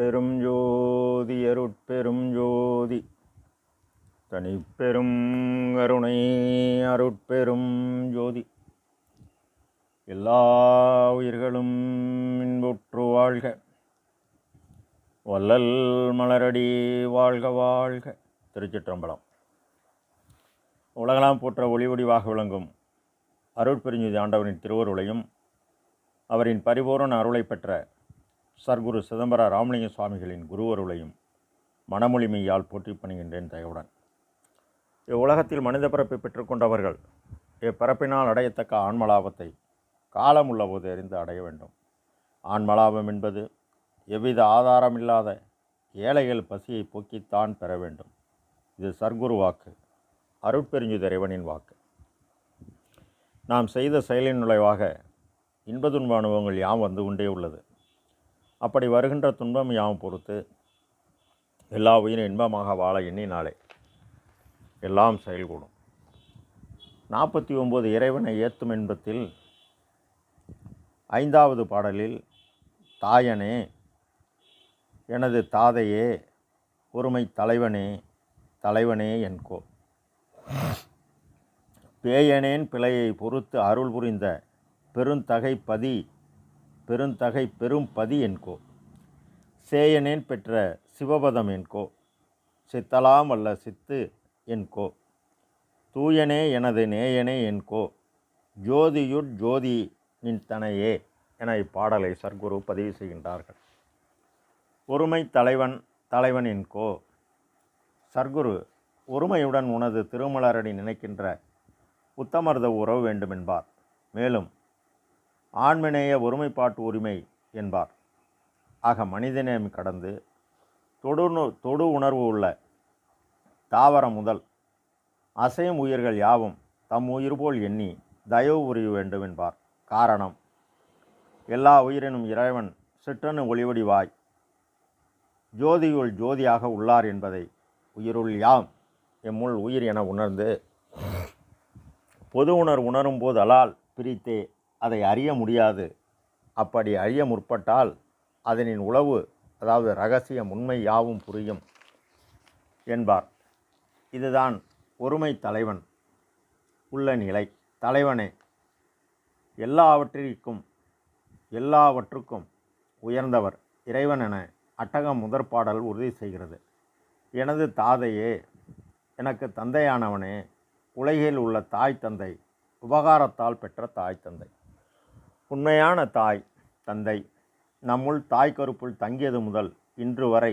அருட்பெரும் ஜோதி அருட்பெரும் ஜோதி தனிப்பெரும் கருணை அருட்பெரும் ஜோதி. எல்லா உயிர்களும் இன்புற்று வாழ்க, வள்ளல் மலரடி வாழ்க வாழ்க. திருச்சிற்றம்பலம். உலகலாம் போற்ற ஒளி வடிவாக விளங்கும் அருட்பெருஞ்ஜோதி ஆண்டவரின் திருவருளையும் அவரின் பரிபூரண அருளை பெற்ற சர்க்குரு சிதம்பர ராமலிங்க சுவாமிகளின் குருவருளையும் மனமொழிமையால் போற்றி பணிகின்றேன் தயவுடன். இவ்வுலகத்தில் மனித பிறப்பை பெற்றுக்கொண்டவர்கள் இப்பிறப்பினால் அடையத்தக்க ஆன்மலாபத்தை காலம் உள்ளபோது அறிந்து அடைய வேண்டும். ஆன்மலாபம் என்பது எவ்வித ஆதாரமில்லாத ஏழைகள் பசியை போக்கித்தான் பெற வேண்டும். இது சர்க்குரு வாக்கு, அருட்பெருஞ்ஜோதி இறைவனின் வாக்கு. நாம் செய்த செயலின் நுழைவாக இன்ப துன்ப அனுபவங்கள் யாம் வந்து கொண்டே உள்ளது. அப்படி வருகின்ற துன்பம் யாம் பொறுத்து எல்லா உயிரும் இன்பமாக வாழ எண்ணினாலே எல்லாம் செயல்கூடும். 49 இறைவனை ஏத்தும் இன்பத்தில் 5வது பாடலில் தாயனே, எனது தாதையே, ஒருமை தலைவனே, தலைவனே என்கோ, பேயனேன் பிழையை பொறுத்து அருள் புரிந்த பெருந்தகை பெரும் பதி என்கோ, சேயனேன் பெற்ற சிவபதம் என்கோ, சித்தலாம் அல்ல சித்து என்கோ, தூயனே எனது நேயனே என்கோ, ஜோதியுட் ஜோதி நின் தனையே என இப்பாடலை சர்க்குரு பதிவு செய்கின்றார்கள். ஒருமை தலைவன் என்கோ. சர்க்குரு ஒருமையுடன் உனது திருமலரடி நினைக்கின்ற உத்தமர்த உறவு வேண்டுமென்பார். மேலும் ஆண்மநேய ஒருமைப்பாட்டு உரிமை என்பார். ஆக மனிதநேயம் கடந்து தொடு உணர்வு உள்ள தாவரம் முதல் அசையும் உயிர்கள் யாவும் தம் உயிர் போல் எண்ணி தயவு புரிய வேண்டும் என்பார். காரணம், எல்லா உயிரினும் இறைவன் சிற்றனு ஒளிவடிவாய் ஜோதியுள் ஜோதியாக உள்ளார் என்பதை உயிருள் யாம் எம்முள் உயிர் என உணர்ந்து பொது உணரும் போது அலால் பிரித்தே அதை அறிய முடியாது. அப்படி அறிய முற்பட்டால் அதனின் உளவு, அதாவது இரகசியம், உண்மை யாவும் புரியும் என்பார். இதுதான் ஒருமை தலைவன் உள்ள நிலை. தலைவனே எல்லாவற்றுக்கும் உயர்ந்தவர் இறைவன் என அட்டகம் முதற்பாடல் உறுதி செய்கிறது. எனது தாதையே, எனக்கு தந்தையானவனே, உலகில் உள்ள தாய் தந்தை, உபகாரத்தால் பெற்ற தாய் தந்தை, உண்மையான தாய் தந்தை நம்முள் தாய் கருப்புள் தங்கியது முதல் இன்று வரை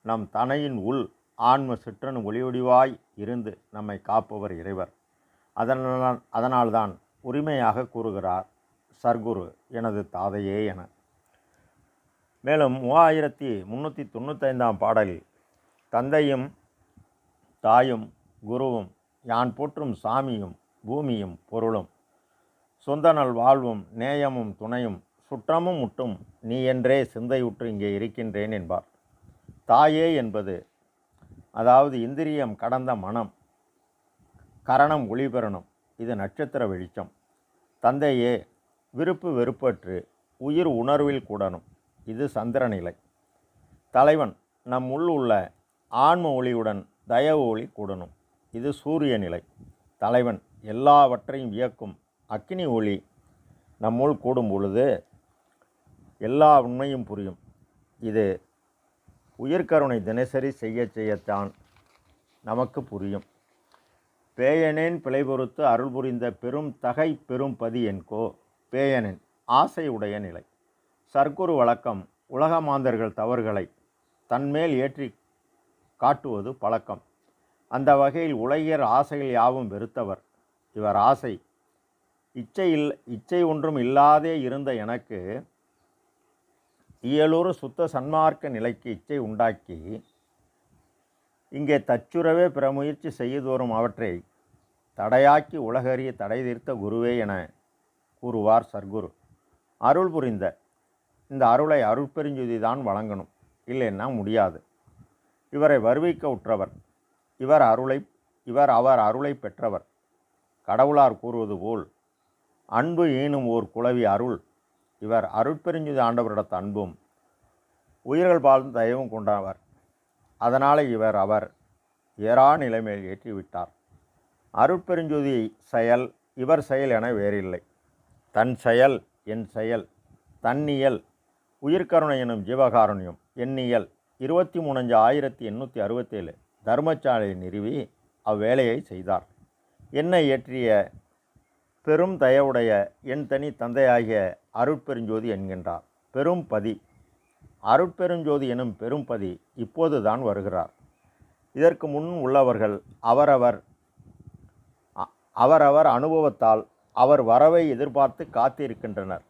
நம் தனையின் உள் ஆன்ம சிற்றனு ஒளிவடிவாய் இருந்து நம்மை காப்பவர் இறைவர். அதனால்தான் உரிமையாக கூறுகிறார் சர்க்குரு, எனது தாதையே என. மேலும் 3395 பாடலில் தந்தையும் தாயும் குருவும் யான் போற்றும் சாமியும் பூமியும் பொருளும் சொந்தநல் வாழ்வும் நேயமும் துணையும் சுற்றமும் முட்டும் நீ என்றே சிந்தையுற்று இங்கே இருக்கின்றேன் என்பார். தாயே என்பது, அதாவது இந்திரியம் கடந்த மனம், கரணம் ஒளிபெறணும், இது நட்சத்திர வெளிச்சம். தந்தையே விருப்பு வெறுப்பற்று உயிர் உணர்வில் கூடணும், இது சந்திர நிலை. தலைவன் நம் உள் உள்ள ஆன்ம ஒளியுடன் தயவு ஒளி கூடணும், இது சூரிய நிலை. தலைவன் எல்லாவற்றையும் இயக்கும் அக்கினி ஒளி நம்முள் கூடும் பொழுது எல்லா உண்மையும் புரியும். இது உயிர்கருணை தினசரி செய்யத்தான் நமக்கு புரியும். பேயனேன் பிழை பொறுத்து அருள் புரிந்த பெரும் பதி என்கோ. பேயனேன் ஆசை உடைய நிலை. சர்க்குரு வழக்கம் உலக மாந்தர்கள் தவறுகளை தன்மேல் ஏற்றி காட்டுவது பழக்கம். அந்த வகையில் உலகியர் ஆசைகள் யாவும் வெறுத்தவர் இவர். ஆசை இச்சை ஒன்றும் இல்லாதே இருந்த எனக்கு இயலூறு சுத்த சன்மார்க்க நிலைக்கு இச்சை உண்டாக்கி இங்கே தச்சுரவே பிற முயற்சி செய்யதோறும் அவற்றை தடையாக்கி உலகறிய தடை தீர்த்த குருவே என கூறுவார் சர்க்குரு. அருள் புரிந்த இந்த அருளை அருட்பெருஞ்ஜோதி தான் வழங்கணும், இல்லைன்னா முடியாது. இவரை வருவிக்க உற்றவர் அவர் அருளை பெற்றவர். கடவுளார் கூறுவது போல் அன்பு ஈனும் ஓர் குளவி அருள். இவர் அருட்பெருஞ்ஜோதி ஆண்டவரிடத்து அன்பும் உயிர்கள் பாலும் தயவும் கொண்டவர். அதனால் அவர் ஏறா நிலைமையில் ஏற்றிவிட்டார். அருட்பெருஞ்சோதி செயல் இவர் செயல் என வேறில்லை. தன் செயல் என் செயல், தன்னியல் உயிர்கருணை எனும் ஜீவகாருண்யம், எண்ணியல் 23/5/867 தர்மசாலையை நிறுவி அவ்வேலையை செய்தார். என்னை ஏற்றிய பெரும் தயவுடைய என் தனி தந்தையாகிய அருட்பெருஞ்சோதி என்கின்றார். பெரும்பதி அருட்பெருஞ்சோதி எனும் பெரும்பதி இப்போதுதான் வருகிறார். இதற்கு முன் உள்ளவர்கள் அவரவர் அனுபவத்தால் அவர் வரவை எதிர்பார்த்து காத்திருக்கின்றனர்.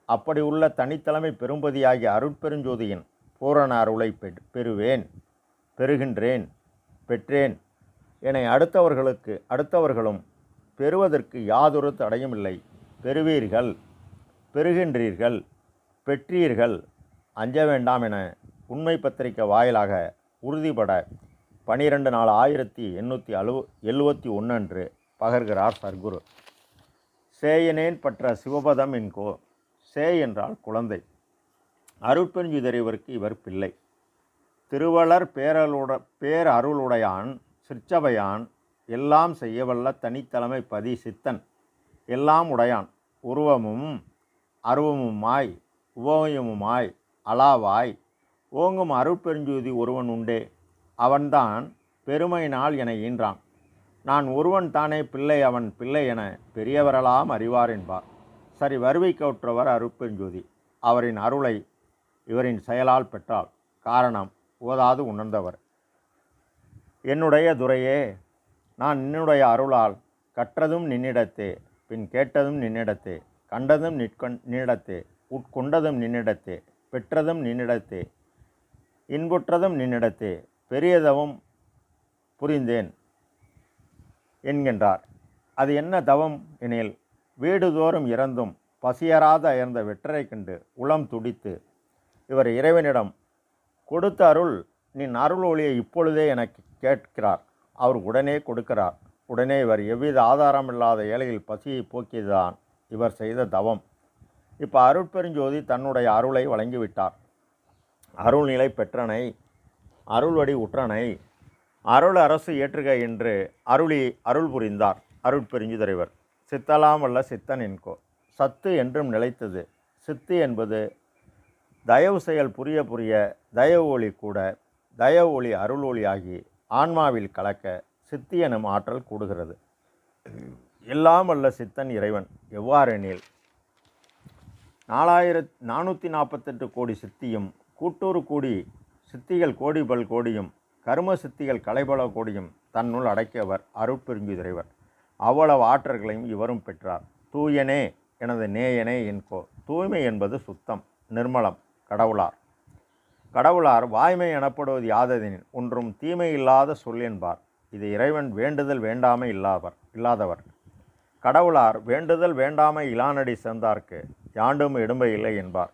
அப்படி உள்ள தனித்தலைமை பெரும்பதியாகிய அருட்பெருஞ்சோதியின் பூரண அருளை பெறுகின்றேன், பெற்றேன் என அடுத்தவர்களும் பெறுவதற்கு யாதொரு தடையுமில்லை. பெறுவீர்கள், பெறுகின்றீர்கள், பெற்றீர்கள், அஞ்ச வேண்டாம் என உண்மை பத்திரிகை வாயிலாக உறுதிபட 12/4/1871 அன்று பகர்கிறார் சர்க்குரு. சேயனேன் பற்ற சிவபதம் என்கோ. சே என்றால் குழந்தை. அருட்பெருஞ்சுதறிவருக்கு இவர் பிள்ளை. திருவளர் பேரருளுடையான் சிற்சபையான் எல்லாம் செய்யவல்ல தனித்தலைமை பதி சித்தன் எல்லாம் உடையான் உருவமும் அருவமுமாய் உபமயமுமாய் அளாவாய் ஓங்கும் அருட்பெருஞ்சோதி ஒருவன் உண்டே. அவன்தான் பெருமையினால் என ஈன்றான். நான் ஒருவன் தானே பிள்ளை, அவன் பிள்ளை என பெரியவரெல்லாம் அறிவார் என்பார். சரி, வருவிக்கவுற்றவர் அருட்பெருஞ்சோதி. அவரின் அருளை இவரின் செயலால் பெற்றால் காரணம் ஓதாது உணர்ந்தவர். என்னுடைய துரையே, நான் நின்னுடைய அருளால் கற்றதும் நின்னிடத்தே, பின் கேட்டதும் நின்னிடத்தே, கண்டதும் நின்னிடத்தே, உட்கொண்டதும் நின்னிடத்தே, பெற்றதும் நின்னிடத்தே, இன்புற்றதும் நின்னிடத்தே, பெரியதவம் புரிந்தேன் என்கின்றார். அது என்ன தவம் எனில், வீடுதோறும் இறந்தும் பசியராத அயர்ந்த வெற்றரை கண்டு உளம் துடித்து இவர் இறைவனிடம் கொடுத்த அருள் நின் அருள் ஒளியை இப்பொழுதே எனக்கு கேட்கிறார். அவர் உடனே கொடுக்கிறார். உடனே இவர் எவ்வித ஆதாரமில்லாத ஏழையில் பசியை போக்கியதுதான் இவர் செய்த தவம். இப்போ அருட்பெருஞ்சோதி தன்னுடைய அருளை வழங்கிவிட்டார். அருள்நிலை பெற்றனை, அருள்வடி உற்றனை, அருள் அரசு ஏற்றுக என்று அருள் புரிந்தார் அருட்பெருஞ்சுதறிவர். சித்தலாம் வல்ல சித்தன் என்கோ. சத்து என்றும் நிலைத்தது. சித்து என்பது தயவு செயல் புரிய தயவு ஒளி கூட தயவு ஒளி அருள் ஒளி ஆகி ஆன்மாவில் கலக்க சித்தி எனும் ஆற்றல் கூடுகிறது. எல்லாம் வல்ல சித்தன் இறைவன் எவ்வாறெனில், 4448 கோடி சித்தியும் கூட்டூறு கூடி சித்திகள் கோடி பல் கோடியும் கர்ம சித்திகள் கலைபல கோடியும் தன்னுள் அடக்கியவர் அருட்பெருஞ்சுதறிவர். அவ்வளவு ஆற்றல்களையும் இவரும் பெற்றார். தூயனே எனது நேயனே என்கோ. தூய்மை என்பது சுத்தம், நிர்மலம், கடவுளார் வாய்மை எனப்படுவது யாதெனின் ஒன்றும் தீமை இல்லாத சொல் என்பார். இது இறைவன் வேண்டுதல் வேண்டாமை இல்லாதவர். கடவுளார் வேண்டுதல் வேண்டாமை இலானடி சேர்ந்தார்க்கு யாண்டும் இடும்பை இல்லை என்பார்.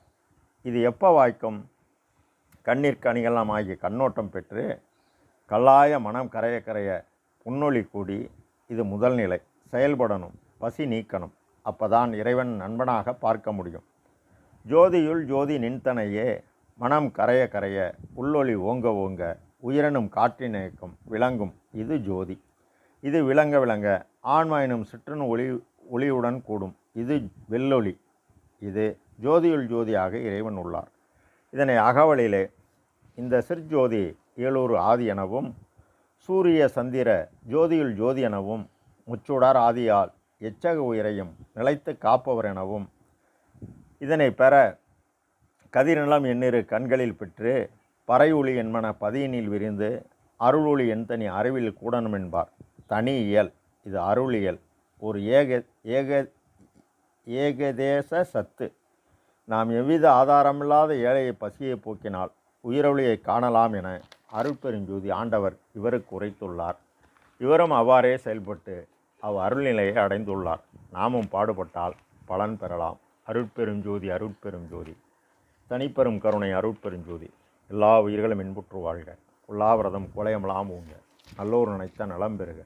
இது எப்போ வாய்க்கும்? கண்ணீர் கனிகளமாகிய கண்ணோட்டம் பெற்று கல்லாய மனம் கரைய புன்னொளி கூடி, இது முதல் நிலை. செயல்படணும், பசி நீக்கணும். அப்பதான் இறைவன் நண்பனாக பார்க்க முடியும். ஜோதியுள் ஜோதி நின்தனையே, மனம் கரைய உள்ளொளி ஓங்க உயிரெனும் காற்றினேக்கும் விளங்கும். இது ஜோதி. இது விளங்க ஆன்மா எனும் சிற்றன் ஒளியுடன் கூடும். இது வெள்ளொளி. இது ஜோதியுள் ஜோதியாக இறைவன் உள்ளார். இதனை அகவலிலே இந்த சிற்ஜோதி ஏழூர் ஆதி எனவும் சூரிய சந்திர ஜோதியுள் ஜோதி எனவும் முச்சுடர் ஆதியால் எச்சக உயிரையும் நிலைத்து காப்பவர் எனவும் இதனை பெற கதிர்நிலம் எண்ணிரு கண்களில் பெற்று பறையொளி என்பன பதியினில் விரிந்து அருளொளி என்தனி அறிவில் கூடணும் என்பார். தனி இயல். இது அருளியல். ஒரு ஏகதேச சத்து. நாம் எவ்வித ஆதாரமில்லாத ஏழையை பசியை போக்கினால் உயிரொளியை காணலாம் என அருட்பெருஞ்சோதி ஆண்டவர் இவருக்கு உரைத்துள்ளார். இவரும் அவ்வாறே செயல்பட்டு அருள்நிலையை அடைந்துள்ளார். நாமும் பாடுபட்டால் பலன் பெறலாம். அருட்பெருஞ்சோதி தனிப்பெரும் கருணை அருட்பெருஞ்சோதி. எல்லா உயிர்களும் இன்புற்று வாழ்க. உல்லாவிரதம் குலையமலாம் ஊங்க. நல்லோர் நினைத்த நலம் பெறுக.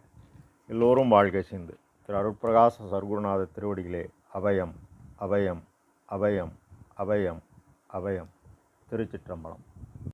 எல்லோரும் வாழ்க சிந்து. திரு அருட்பிரகாச சர்க்குருநாத திருவடிகளே அபயம், அபயம், அபயம், அபயம், அபயம். திருச்சிற்றம்பலம்.